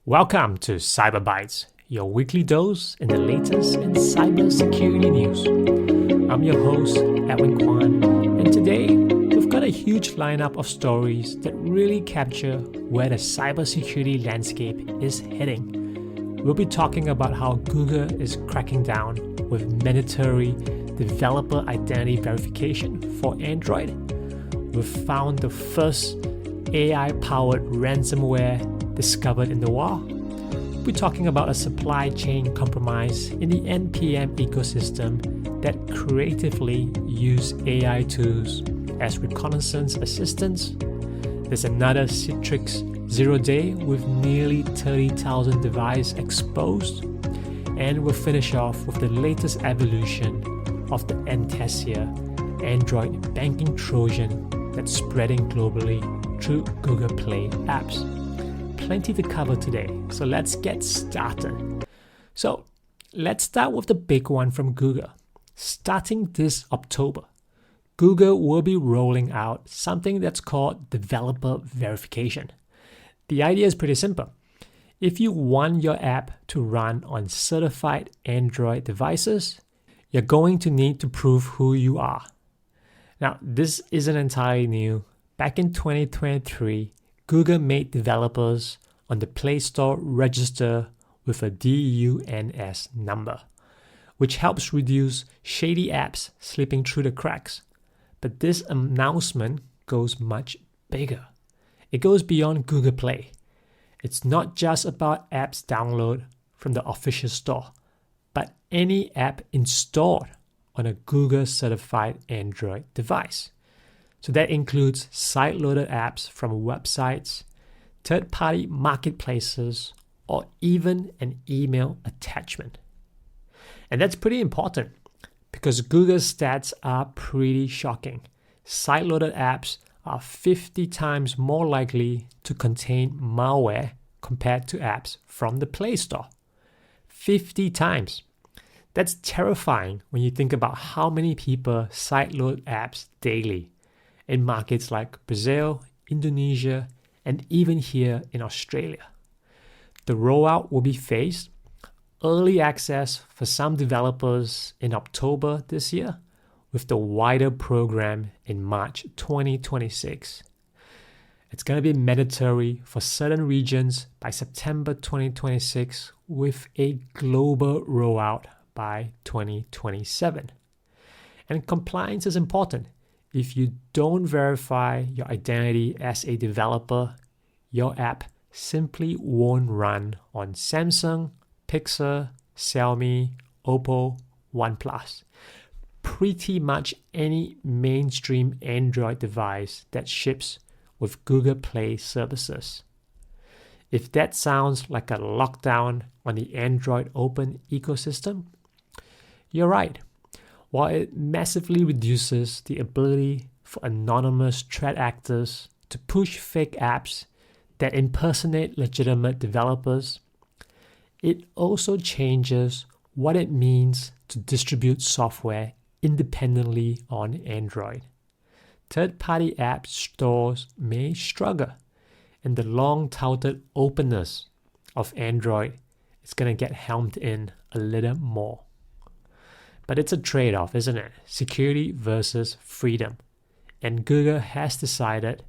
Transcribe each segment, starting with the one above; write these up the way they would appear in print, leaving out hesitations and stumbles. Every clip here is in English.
Welcome to Cyber Bytes, your weekly dose in the latest in cybersecurity news. I'm your host, Edwin Kwan, and today we've got a huge lineup of stories that really capture where the cybersecurity landscape is heading. We'll be talking about how Google is cracking down with mandatory developer identity verification for Android. We've found the first AI-powered ransomware discovered in the wild. We're talking about a supply chain compromise in the NPM ecosystem that creatively use AI tools as reconnaissance assistants. There's another Citrix 0 day with nearly 30,000 devices exposed. And we'll finish off with the latest evolution of the Entesia Android banking Trojan that's spreading globally through Google Play apps. Plenty to cover today, so let's get started. So let's start with the big one from Google. Starting this October, Google will be rolling out something that's called developer verification. The idea is pretty simple. If you want your app to run on certified Android devices, you're going to need to prove who you are. Now, this isn't entirely new. Back in 2023, Google made developers on the Play Store register with a DUNS number, which helps reduce shady apps slipping through the cracks. But this announcement goes much bigger. It goes beyond Google Play. It's not just about apps downloaded from the official store, but any app installed on a Google certified Android device. So that includes side-loaded apps from websites, third-party marketplaces, or even an email attachment. And that's pretty important because Google's stats are pretty shocking. Side-loaded apps are 50 times more likely to contain malware compared to apps from the Play Store. 50 times. That's terrifying when you think about how many people side-load apps daily in markets like Brazil, Indonesia, and even here in Australia. The rollout will be phased. Early access for some developers in October this year, with the wider program in March 2026. It's going to be mandatory for certain regions by September 2026, with a global rollout by 2027. And compliance is important. If you don't verify your identity as a developer, your app simply won't run on Samsung, Pixel, Xiaomi, Oppo, OnePlus. Pretty much any mainstream Android device that ships with Google Play services. If that sounds like a lockdown on the Android open ecosystem, you're right. While it massively reduces the ability for anonymous threat actors to push fake apps that impersonate legitimate developers, it also changes what it means to distribute software independently on Android. Third-party app stores may struggle, and the long-touted openness of Android is going to get helmed in a little more. But it's a trade-off, isn't it? Security versus freedom. And Google has decided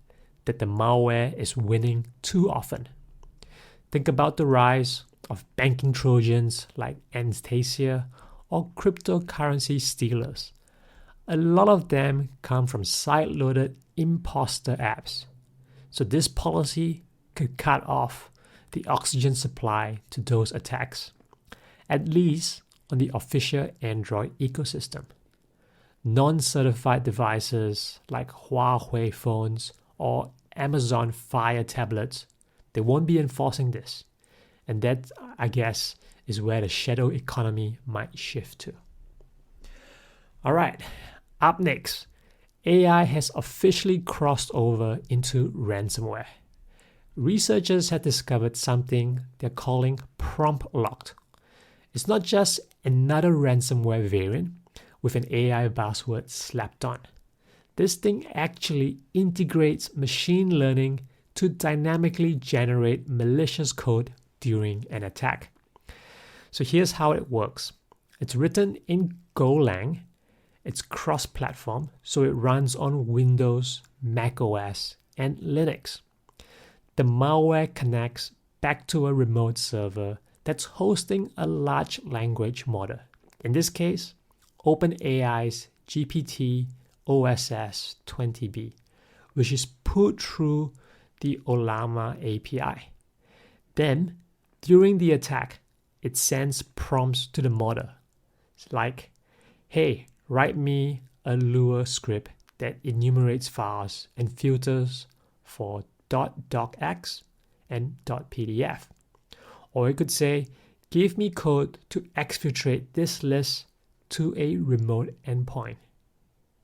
that the malware is winning too often. Think about the rise of banking Trojans like Entesia or cryptocurrency stealers. A lot of them come from side-loaded imposter apps. So this policy could cut off the oxygen supply to those attacks, at least on the official Android ecosystem. Non-certified devices like Huawei phones or Amazon Fire tablets, they won't be enforcing this. And that, I guess, is where the shadow economy might shift to. All right, up next, AI has officially crossed over into ransomware. Researchers have discovered something they're calling prompt locked. It's not just another ransomware variant with an AI buzzword slapped on. This thing actually integrates machine learning to dynamically generate malicious code during an attack. So here's how it works. It's written in Golang. It's cross-platform, so it runs on Windows, Mac OS, and Linux. The malware connects back to a remote server that's hosting a large language model. In this case, OpenAI's GPT OSS 20B, which is put through the Ollama API. Then, during the attack, it sends prompts to the model. It's like, hey, write me a Lua script that enumerates files and filters for .docx and .pdf. Or it could say, give me code to exfiltrate this list to a remote endpoint.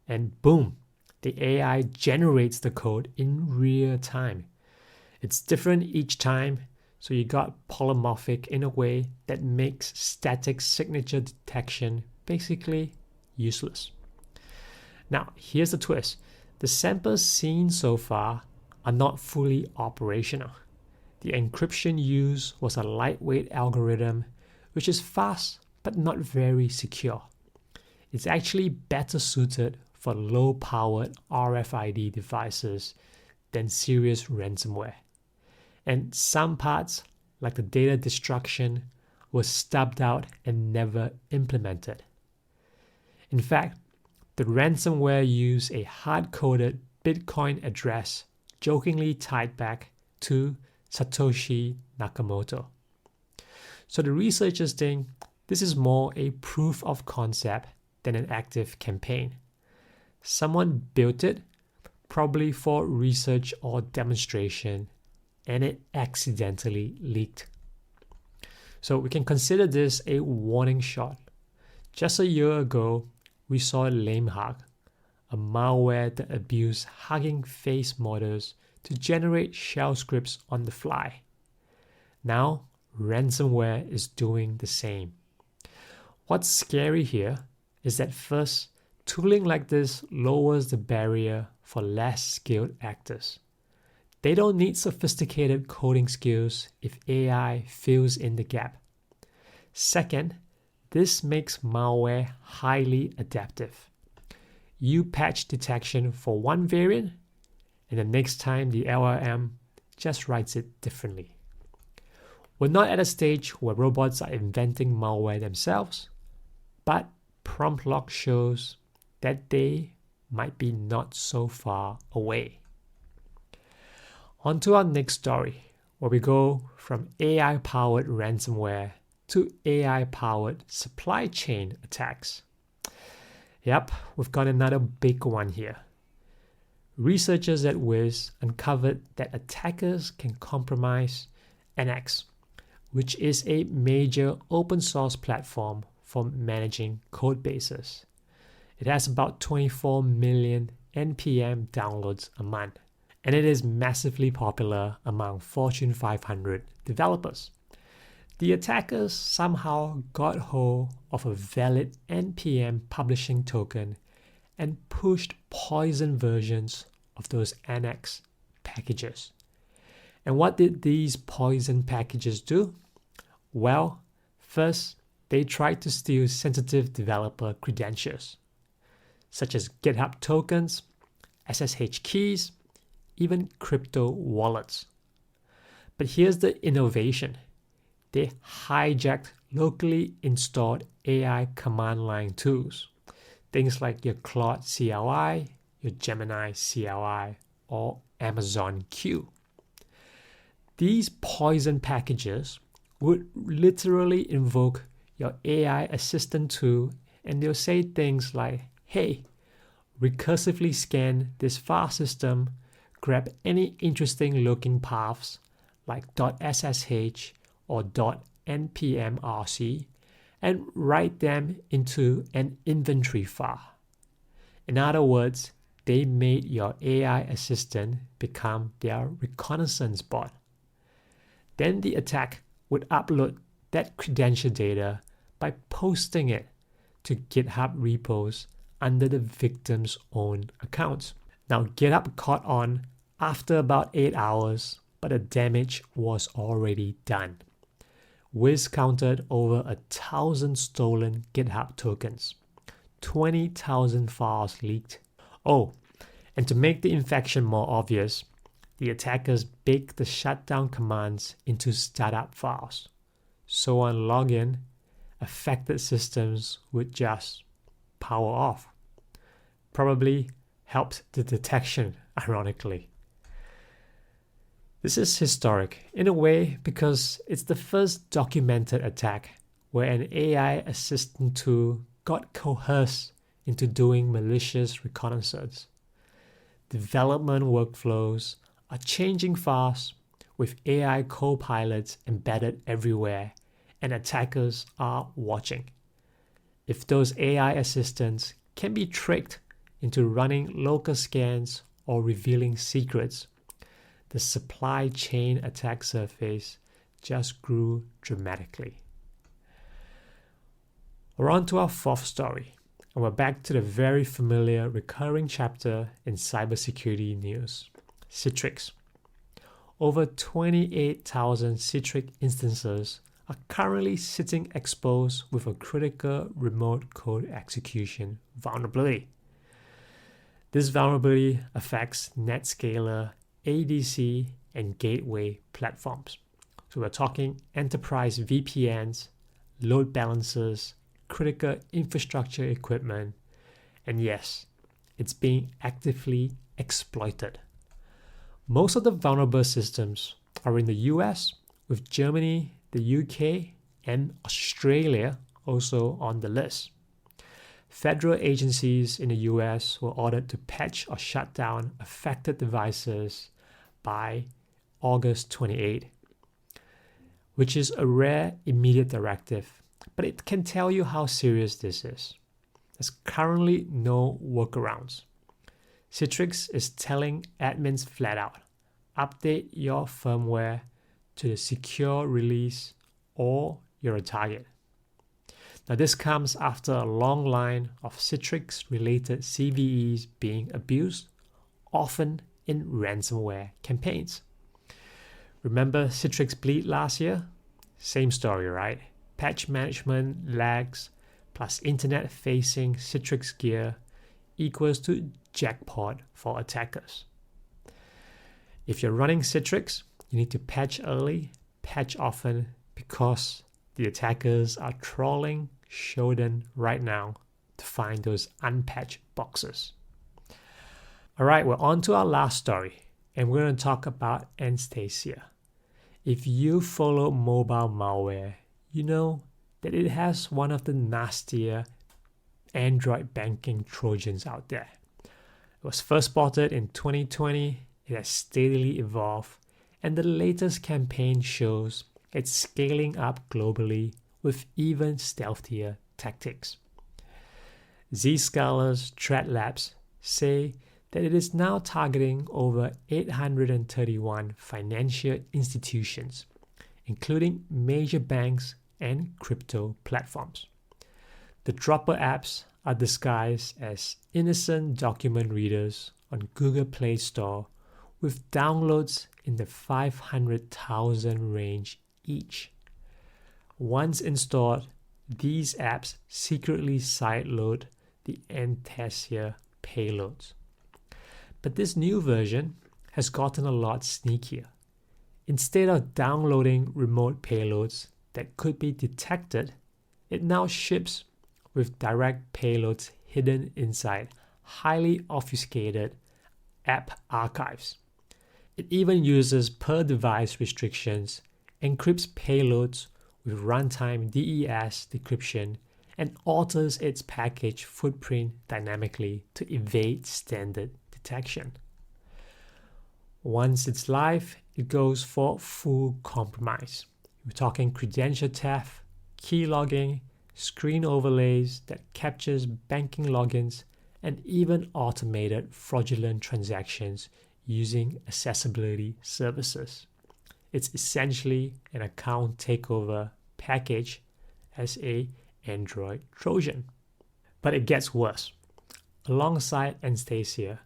And boom, the AI generates the code in real time. It's different each time, so you got polymorphic in a way that makes static signature detection basically useless. Now, here's the twist. The samples seen so far are not fully operational. The encryption used was a lightweight algorithm, which is fast but not very secure. It's actually better suited for low-powered RFID devices than serious ransomware. And some parts, like the data destruction, were stubbed out and never implemented. In fact, the ransomware used a hard-coded Bitcoin address jokingly tied back to Satoshi Nakamoto. So the researchers think this is more a proof of concept than an active campaign. Someone built it, probably for research or demonstration, and it accidentally leaked. So we can consider this a warning shot. Just a year ago, we saw LameHug, a malware that abused Hugging Face models to generate shell scripts on the fly. Now, ransomware is doing the same. What's scary here is that first, tooling like this lowers the barrier for less skilled actors. They don't need sophisticated coding skills if AI fills in the gap. Second, this makes malware highly adaptive. You patch detection for one variant, and the next time the LLM just writes it differently. We're not at a stage where robots are inventing malware themselves, but prompt log shows that they might be not so far away. On to our next story, where we go from AI-powered ransomware to AI-powered supply chain attacks. Yep, we've got another big one here. Researchers at Wiz uncovered that attackers can compromise NX, which is a major open source platform for managing code bases. It has about 24 million NPM downloads a month, and it is massively popular among Fortune 500 developers. The attackers somehow got hold of a valid NPM publishing token and pushed poison versions of those NX packages. And what did these poison packages do? Well, first, they tried to steal sensitive developer credentials, such as GitHub tokens, SSH keys, even crypto wallets. But here's the innovation. They hijacked locally installed AI command line tools, things like your Claude CLI, your Gemini CLI, or Amazon Q. These poison packages would literally invoke your AI assistant tool, and they'll say things like, hey, recursively scan this file system, grab any interesting looking paths like .ssh or .npmrc, and write them into an inventory file. In other words, they made your AI assistant become their reconnaissance bot. Then the attack would upload that credential data by posting it to GitHub repos under the victim's own accounts. Now, GitHub caught on after about 8 hours, but the damage was already done. Wiz counted over 1,000 stolen GitHub tokens, 20,000 files leaked. Oh, and to make the infection more obvious, the attackers baked the shutdown commands into startup files. So on login, affected systems would just power off. Probably helped the detection, ironically. This is historic in a way because it's the first documented attack where an AI assistant tool got coerced into doing malicious reconnaissance. Development workflows are changing fast with AI co-pilots embedded everywhere, and attackers are watching. If those AI assistants can be tricked into running local scans or revealing secrets, the supply chain attack surface just grew dramatically. We're on to our fourth story, and we're back to the very familiar recurring chapter in cybersecurity news, Citrix. Over 28,000 Citrix instances are currently sitting exposed with a critical remote code execution vulnerability. This vulnerability affects NetScaler, ADC, and gateway platforms. So we're talking enterprise VPNs, load balancers, critical infrastructure equipment, and yes, it's being actively exploited. Most of the vulnerable systems are in the US, with Germany, the UK, and Australia also on the list. Federal agencies in the US were ordered to patch or shut down affected devices by August 28, which is a rare immediate directive, but it can tell you how serious this is. There's currently no workarounds. Citrix is telling admins flat out, update your firmware to the secure release or you're a target. Now this comes after a long line of Citrix-related CVEs being abused, often in ransomware campaigns. Remember Citrix Bleed last year? Same story, right? Patch management lags plus internet-facing Citrix gear equals to jackpot for attackers. If you're running Citrix, you need to patch early, patch often, because the attackers are trawling Shodan right now to find those unpatched boxes. All right, we're on to our last story, and we're going to talk about Enstacia. If you follow mobile malware, you know that it has one of the nastier Android banking Trojans out there. It was first spotted in 2020, it has steadily evolved, and the latest campaign shows it's scaling up globally with even stealthier tactics. Zscaler's Threat Labs say that it is now targeting over 831 financial institutions, including major banks and crypto platforms. The dropper apps are disguised as innocent document readers on Google Play Store with downloads in the 500,000 range each. Once installed, these apps secretly sideload the Enstacia payloads. But this new version has gotten a lot sneakier. Instead of downloading remote payloads that could be detected, it now ships with direct payloads hidden inside highly obfuscated app archives. It even uses per-device restrictions, encrypts payloads with runtime DES decryption, and alters its package footprint dynamically to evade standard detection. Once it's live, it goes for full compromise. We're talking credential theft, key logging, screen overlays that captures banking logins, and even automated fraudulent transactions using accessibility services. It's essentially an account takeover package as a Android Trojan. But it gets worse. Alongside Enstacia,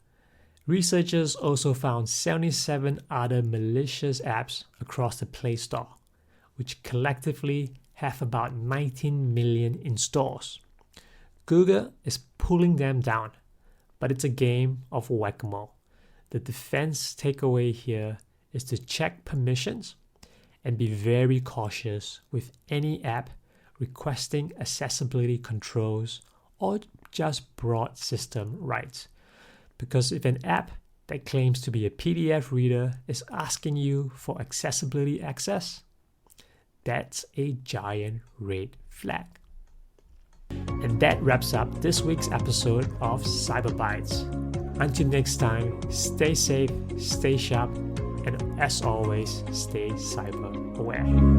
researchers also found 77 other malicious apps across the Play Store, which collectively have about 19 million in stores. Google is pulling them down, but it's a game of whack-a-mole. The defense takeaway here is to check permissions and be very cautious with any app requesting accessibility controls or just broad system rights. Because if an app that claims to be a PDF reader is asking you for accessibility access, that's a giant red flag. And that wraps up this week's episode of Cyber Bytes. Until next time, stay safe, stay sharp, and as always, stay cyber aware.